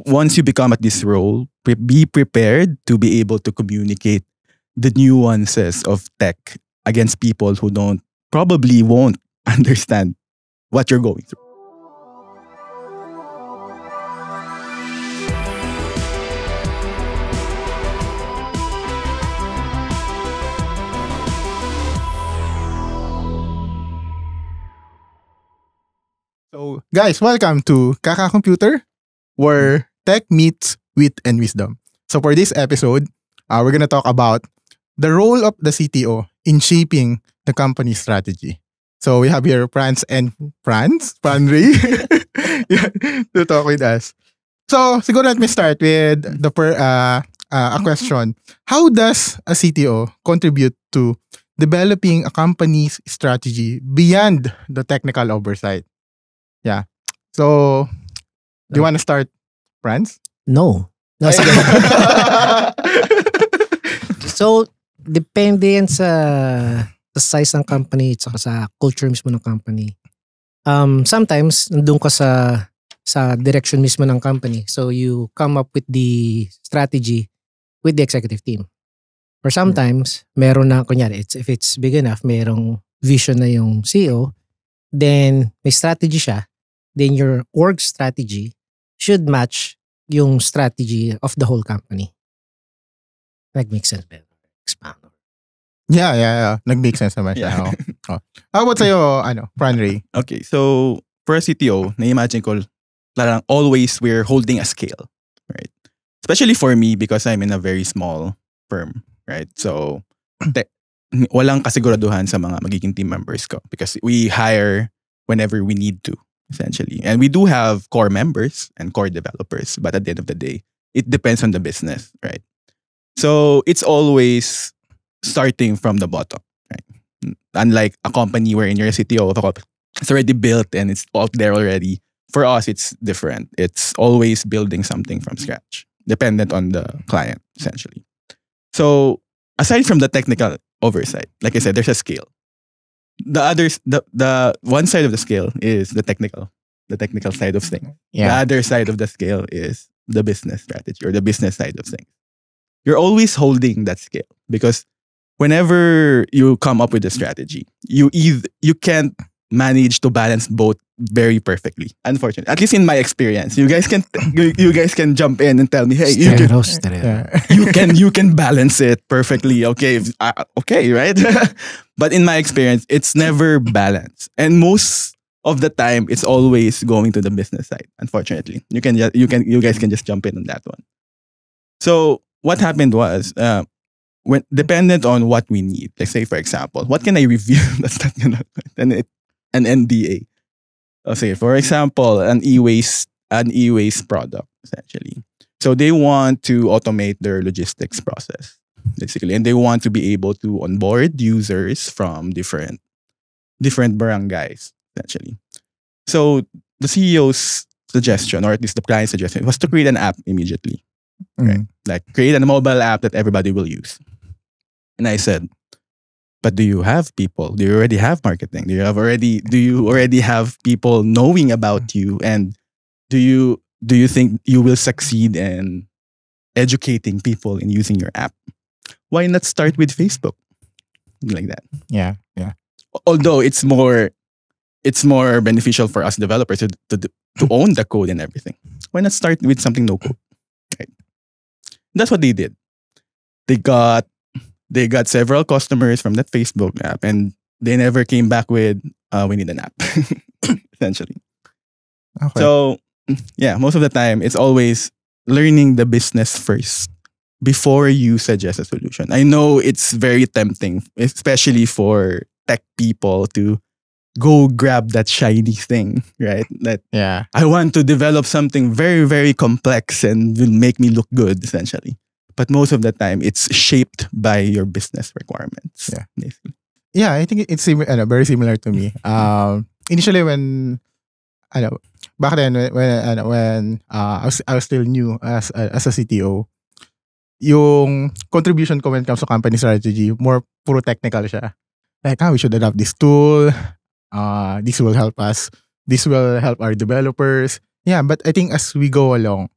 once you become at this role, be prepared to be able to communicate the nuances of tech against people who probably won't understand what you're going through. So, guys, welcome to Kaka Computer, where tech meets wit and wisdom. So, for this episode, we're going to talk about the role of the CTO in shaping the company's strategy. So, we have here Franz Franry, to talk with us. So, siguro let me start with a question. How does a CTO contribute to developing a company's strategy beyond the technical oversight? Yeah. So, do you want to start, Franz? No. Sige. So, depende yan sa size ng company at sa culture mismo ng company. Sometimes, nandun ka sa direction mismo ng company. So, you come up with the strategy with the executive team. Or sometimes, meron na, kunyari, if it's big enough, merong vision na yung CEO, then may strategy siya, then your org strategy should match yung strategy of the whole company. Nag-make sense ba? Expand. Yeah. Nag-make sense naman siya. Oh. How about sa'yo, Franry? Okay, so for a CTO, na-imagine ko parang always we're holding a scale, right? Especially for me because I'm in a very small firm, right? So, walang kasiguraduhan sa mga magiging team members ko because we hire whenever we need to, essentially. And we do have core members and core developers, but at the end of the day, it depends on the business, right? So it's always starting from the bottom, right? Unlike a company wherein you're a CTO, it's already built and it's out there already. For us, it's different. It's always building something from scratch, dependent on the client, essentially. So aside from the technical oversight, like I said, there's a scale. The one side of the scale is the technical side of things. Yeah. The other side of the scale is the business strategy or the business side of things. You're always holding that scale because whenever you come up with a strategy, you can't manage to balance both very perfectly. Unfortunately, at least in my experience, you guys can jump in and tell me, hey, you can balance it perfectly. Okay, right? But in my experience, it's never balanced, and most of the time, it's always going to the business side. Unfortunately, you guys can just jump in on that one. So what happened was, when dependent on what we need, like say for example, what can I reveal that's not gonna an NDA? Say for example, an e-waste product essentially. So they want to automate their logistics process basically, and they want to be able to onboard users from different barangays essentially. So the CEO's suggestion, or at least the client's suggestion, was to create an app immediately. Right? Like create a mobile app that everybody will use. And I said, but do you have people? Do you already have marketing? Do you already have people knowing about you? And do you think you will succeed in educating people in using your app? Why not start with Facebook? Like that. Yeah. Although it's more beneficial for us developers to own the code and everything. Why not start with something no code? Right. That's what they did. They got several customers from that Facebook app, and they never came back with we need an app essentially. Okay. So yeah, most of the time it's always learning the business first before you suggest a solution. I know it's very tempting, especially for tech people, to go grab that shiny thing, right? That I want to develop something very, very complex and will make me look good, essentially. But most of the time, it's shaped by your business requirements. Yeah, I think it's very similar to me. Initially, when back then when I was still new as a CTO, yung contribution ko when it comes to company strategy, more puro technical siya. Like, we should adopt this tool. This will help us. This will help our developers. Yeah, but I think as we go along,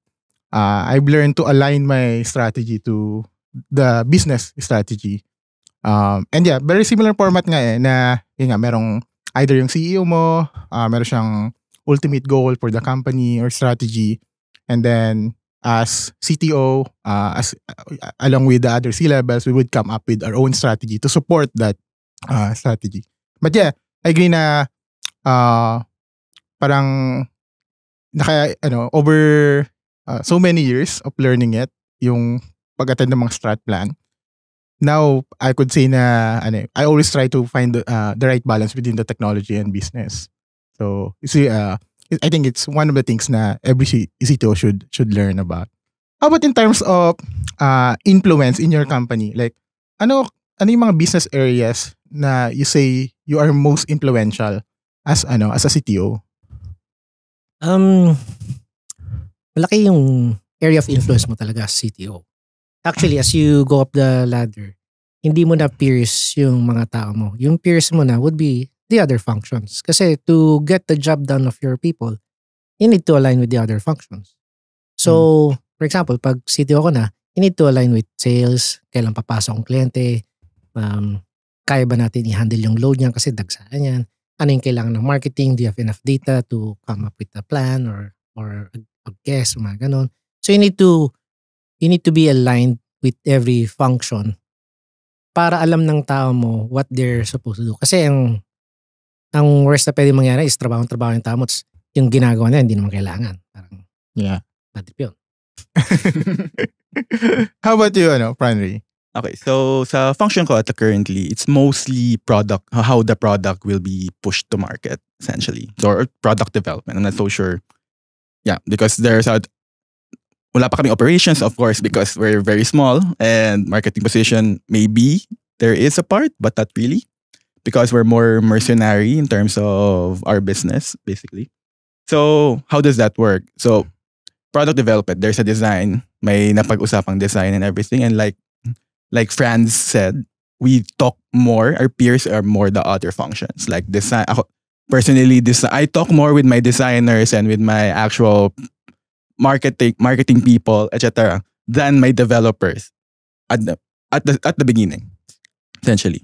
I've learned to align my strategy to the business strategy. And yeah, very similar format nga na yun nga, merong either yung CEO mo, meron siyang ultimate goal for the company or strategy, and then as CTO, along with the other C-levels, we would come up with our own strategy to support that strategy. But yeah, I agree na parang over so many years of learning it, yung pag-attend ng mga strat plan. Now, I could say na I always try to find the right balance between the technology and business. So, you see, I think it's one of the things na every CTO should learn about. How about in terms of influence in your company? Like, ano yung mga business areas na you say you are most influential as a CTO? Malaki yung area of influence mo talaga as CTO. Actually, as you go up the ladder, hindi mo na peers yung mga tao mo. Yung peers mo na would be the other functions. Kasi to get the job done of your people, you need to align with the other functions. So, for example, pag CTO ko na, you need to align with sales, kailan papasok ang kliyente, kaya ba natin i-handle yung load niyan kasi dagsaan yan. Ano yung kailangan ng marketing? Do you have enough data to come up with a plan or a guess, mga ganon. So you need to be aligned with every function para alam ng tao mo what they're supposed to do. Kasi ang worst na pwede mangyari is trabaho yung tao mo. Yung ginagawa na hindi naman kailangan. Parang, bad trip yun. How about you, Pranry? Okay, so sa function ko currently, it's mostly product, how the product will be pushed to market, essentially. Or product development. I'm not so sure. Yeah, because wala pa kami operations, of course, because we're very small, and marketing position, maybe there is a part, but not really. Because we're more mercenary in terms of our business, basically. So, how does that work? So, product development, there's a design, may napag-usapang design and everything, and like Franz said, we talk more, our peers are more the other functions. Like design, personally, I talk more with my designers and with my actual marketing people, etc., than my developers at the beginning, essentially.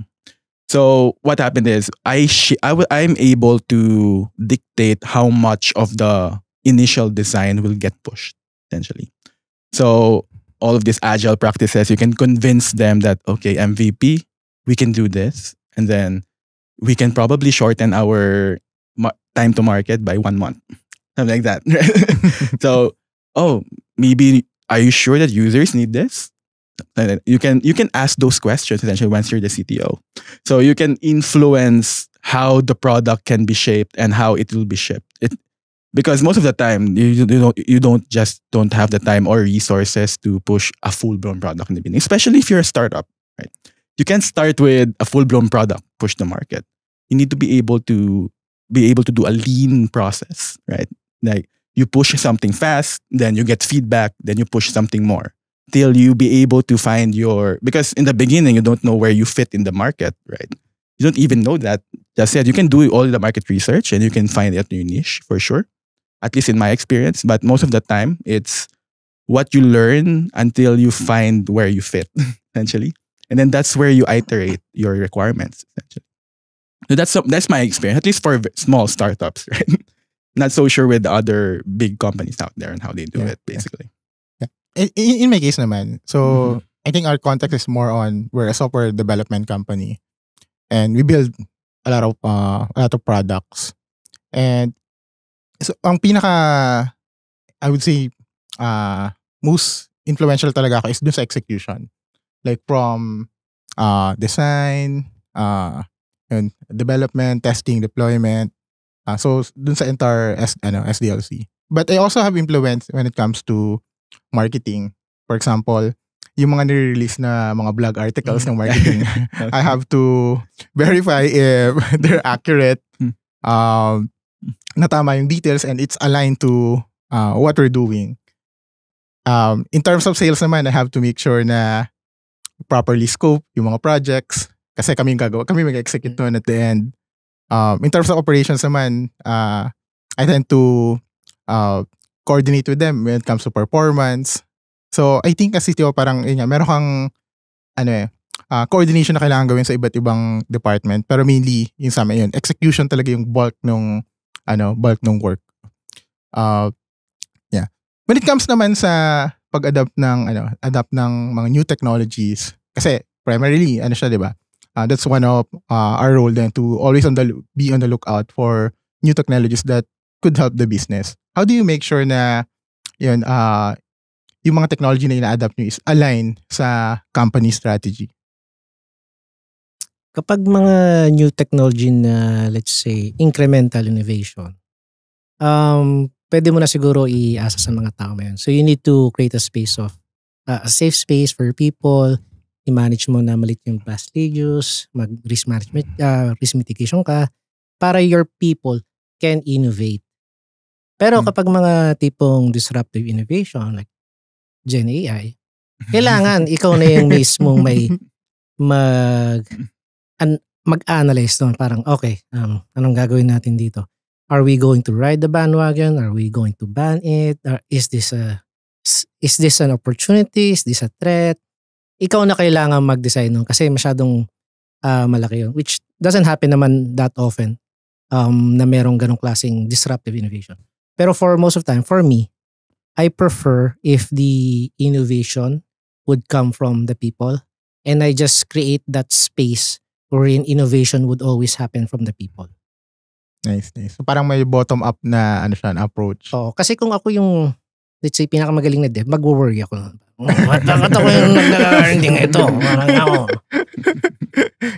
So what happened is I'm able to dictate how much of the initial design will get pushed, essentially. So all of these agile practices, you can convince them that, okay, MVP, we can do this. And then we can probably shorten our time to market by 1 month. Something like that. So, maybe, are you sure that users need this? You can ask those questions essentially once you're the CTO. So you can influence how the product can be shaped and how it will be shipped. Because most of the time you don't have the time or resources to push a full-blown product in the beginning, especially if you're a startup, right? You can't start with a full-blown product, push the market. You need to be able to do a lean process, right? Like you push something fast, then you get feedback, then you push something more till you be able to find because in the beginning you don't know where you fit in the market, right? You don't even know that. Just said, you can do all the market research and you can find it in your niche for sure. At least in my experience, but most of the time it's what you learn until you find where you fit, essentially. And then that's where you iterate your requirements, essentially. So that's my experience, at least for small startups, right? Not so sure with the other big companies out there and how they do it, basically. Yeah. In my case naman, so I think our context is more on, we're a software development company and we build a lot of products. And so ang pinaka, I would say, most influential talaga ako is dun sa execution. Like from design, and development, testing, deployment. So dun sa entire SDLC. But I also have influence when it comes to marketing. For example, yung mga nire-release na mga blog articles ng marketing, I have to verify if they're accurate, natama yung details, and it's aligned to what we're doing. In terms of sales naman, I have to make sure na properly scope yung mga projects kasi kami mag-execute nun at the end. In terms of operations naman, I tend to coordinate with them when it comes to performance. So, I think as CTO parang, yun nga, meron kang, coordination na kailangan gawin sa iba't ibang department. Pero mainly, yung sa amin yun, execution talaga yung bulk nung work. Yeah. When it comes naman sa pag-adapt ng mga new technologies, kasi primarily, siya, di ba? That's one of our role then to always be on the lookout for new technologies that could help the business. How do you make sure na yun, yung mga technology na ina-adapt nyo is align sa company strategy? Kapag mga new technology na, let's say, incremental innovation, pwede mo na siguro iasa sa mga tao ngayon. So you need to create a space of, a safe space for people, i-manage mo na malit yung past stages, mag-risk management, risk mitigation ka, para your people can innovate. Pero kapag mga tipong disruptive innovation, like Gen AI, kailangan ikaw na yung mismong may mag-analyze doon. Parang, okay, anong gagawin natin dito? Are we going to ride the bandwagon? Are we going to ban it? Or is this an opportunity? Is this a threat? Ikaw na kailangan mag-decide nun kasi masyadong malaki yun. Which doesn't happen naman that often na merong ganong klaseng disruptive innovation. Pero for most of the time, for me, I prefer if the innovation would come from the people and I just create that space wherein innovation would always happen from the people. Nice. So parang may bottom-up na approach. Oo, kasi kung ako yung, let's say, pinakamagaling na dev, mag-worry ako. Ba't ako yung nag-learning ito? Parang ako.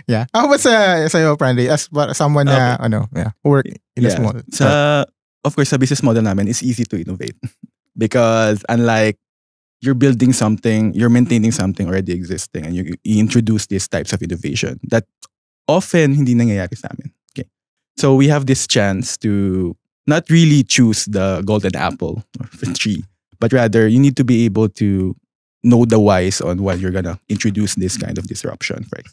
Yeah. How about sa'yo, Prandy, as someone na, work in a small... Of course, sa business model namin, it's easy to innovate. Because unlike you're building something, you're maintaining something already existing and you introduce these types of innovation that often hindi nangyayari sa amin. Okay. So we have this chance to not really choose the golden apple or the tree, but rather you need to be able to know the whys on when you're gonna introduce this kind of disruption. Right?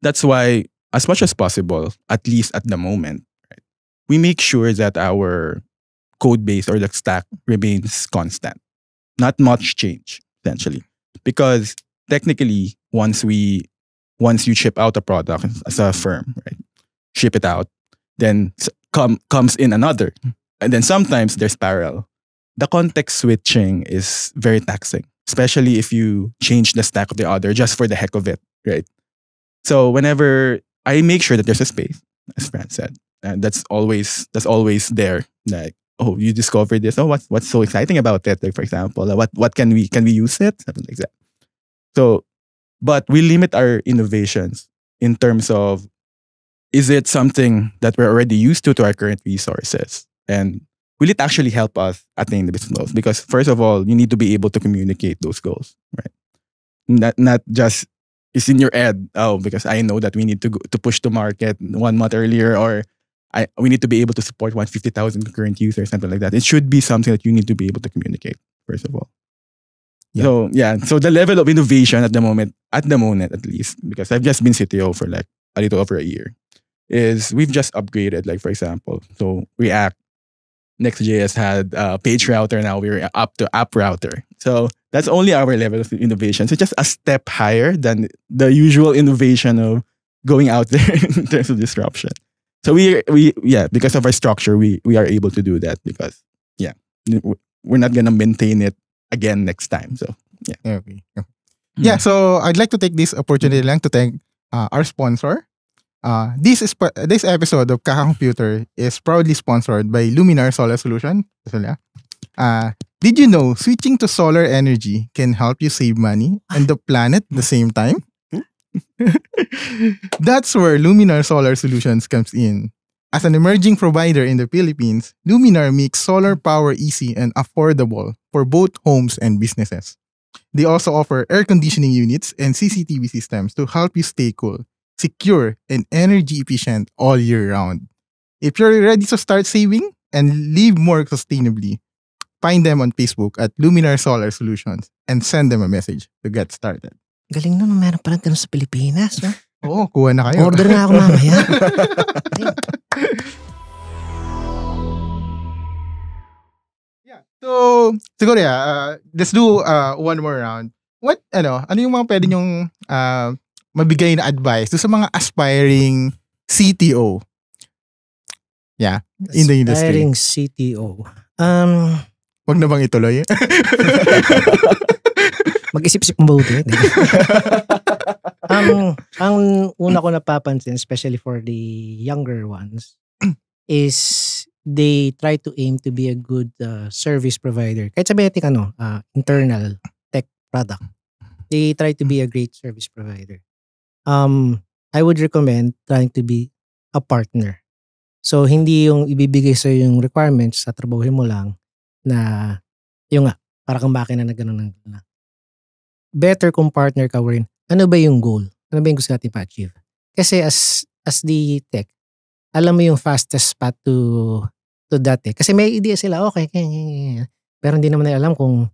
That's why, as much as possible, at least at the moment, right, we make sure that our code base or the stack remains constant. Not much change, essentially. Because technically, once you ship out a product as a firm, right, ship it out, then comes in another. And then sometimes there's parallel. The context switching is very taxing, especially if you change the stack of the other just for the heck of it, right? So whenever I make sure that there's a space, as Fran said, and that's always there. Like, oh, you discovered this. Oh, what's so exciting about it? Like, for example, what can we use it? Something like that. So, but we limit our innovations in terms of, is it something that we're already used to our current resources? And will it actually help us attain the business goals? Because first of all, you need to be able to communicate those goals, right? Not just it's in your head. Oh, because I know that we need to push to market 1 month earlier, or we need to be able to support 150,000 current users, something like that. It should be something that you need to be able to communicate, first of all. Yeah. So the level of innovation at the moment at least, because I've just been CTO for like a little over a year, is we've just upgraded, like for example, so React, Next.js had page router, now we're up to app router. So that's only our level of innovation. So just a step higher than the usual innovation of going out there in terms of disruption. So we because of our structure, we are able to do that because we're not gonna maintain it again next time. So yeah. Okay. Yeah. So I'd like to take this opportunity lang to thank our sponsor. This episode of Kaka-Computer is proudly sponsored by Luminar Solar Solution. Did you know switching to solar energy can help you save money and the planet at the same time? That's where Luminar Solar Solutions comes in. As an emerging provider in the Philippines, Luminar makes solar power easy and affordable for both homes and businesses. They also offer air conditioning units and CCTV systems to help you stay cool, secure, and energy efficient all year round. If you're ready to start saving and live more sustainably, find them on Facebook at Luminar Solar Solutions and send them a message to get started. Galing nun, meron palang ganun sa Pilipinas. No? Oo, kuha na kayo. Order na ako mamaya. So, siguro let's do one more round. Ano yung mga pwede nyong mabigay na advice sa mga aspiring CTO? Yeah, in the industry. Aspiring CTO. Wag na bang ituloy? Mag-isip-isip mabuti. Ang una ko napapansin, especially for the younger ones, is they try to aim to be a good service provider. Kahit sabihin natin internal tech product, they try to be a great service provider. I would recommend trying to be a partner. So, hindi yung ibibigay sa yung requirements sa trabaho mo lang na yung para kang makina na gano'n na. Better kung partner ka rin. Ano ba yung goal? Ano ba yung gusto natin pa-achieve? Kasi as the tech, alam mo yung fastest path to that eh. Kasi may idea sila, okay. Pero hindi naman nila alam kung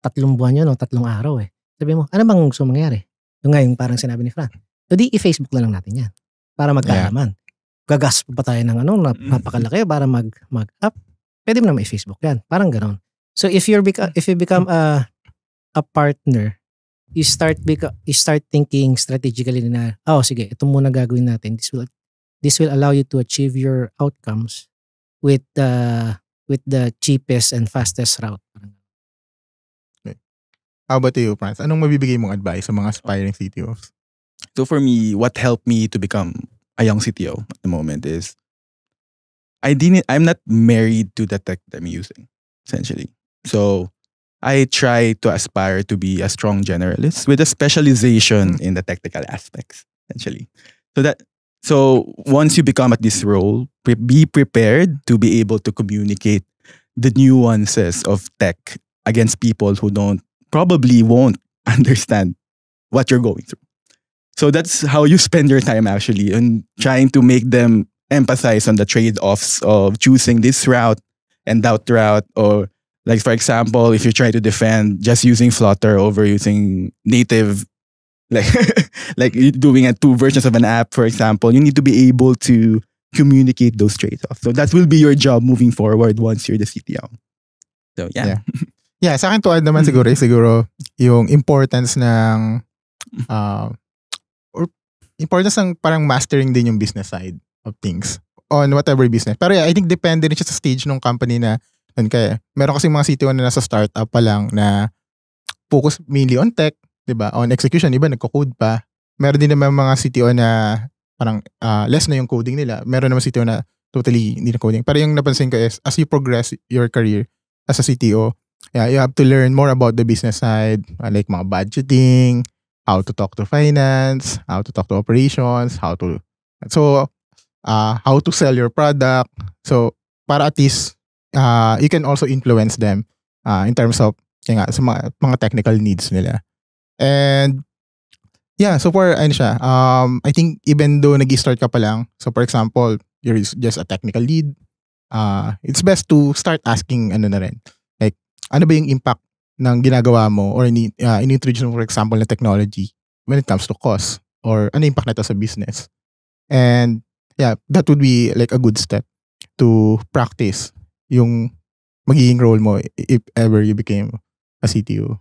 3 buwan yun o 3 araw eh. Sabi mo, ano bang gusto mangyari? Yung nga yung parang sinabi ni Fran. So di i-Facebook na lang natin yan. Para magkalaman. Gagas pa tayo ng napakalaki para mag-up. Pwede mo naman i-Facebook yan. Parang gano'n. So if you become a partner, you start thinking strategically na, sige, ito muna gagawin natin. This will allow you to achieve your outcomes with the cheapest and fastest route. Okay. How about you, Franz? Anong mabibigay mong advice sa mga aspiring CTOs? So for me, what helped me to become a young CTO at the moment is I'm not married to the tech that I'm using, essentially. So I try to aspire to be a strong generalist with a specialization in the technical aspects, essentially. So once you become at this role, be prepared to be able to communicate the nuances of tech against people who probably won't understand what you're going through. So that's how you spend your time actually, on trying to make them empathize on the trade-offs of choosing this route and that route, or like, for example, if you try to defend just using Flutter over using native, like doing 2 versions of an app, for example, you need to be able to communicate those trade-offs. So that will be your job moving forward once you're the CTO. So yeah. Yeah, sa akin to add naman siguro yung importance ng importance ng parang mastering din yung business side of things on whatever business. Pero I think depende rin siya sa stage ng company na kaya. Meron kasi mga CTO na nasa startup pa lang na focus mainly on tech, 'di ba? On execution, iba nagko-code pa. Meron din naman mga CTO na parang less na yung coding nila. Meron naman CTO na totally hindi na coding. Pero yung napansin ko is as you progress your career as a CTO, you have to learn more about the business side, like mga budgeting, how to talk to finance, how to talk to operations, how to sell your product. So para at least you can also influence them in terms of sa mga technical needs nila. And so for I think even though nag-start ka pa lang, so for example, you're just a technical lead, it's best to start asking na rin. Like, ano ba yung impact ng ginagawa mo or in-introduce mo, for example, na technology when it comes to cost, or ano impact nito sa business. And that would be like a good step to practice yung magiging role mo if ever you became a CTO.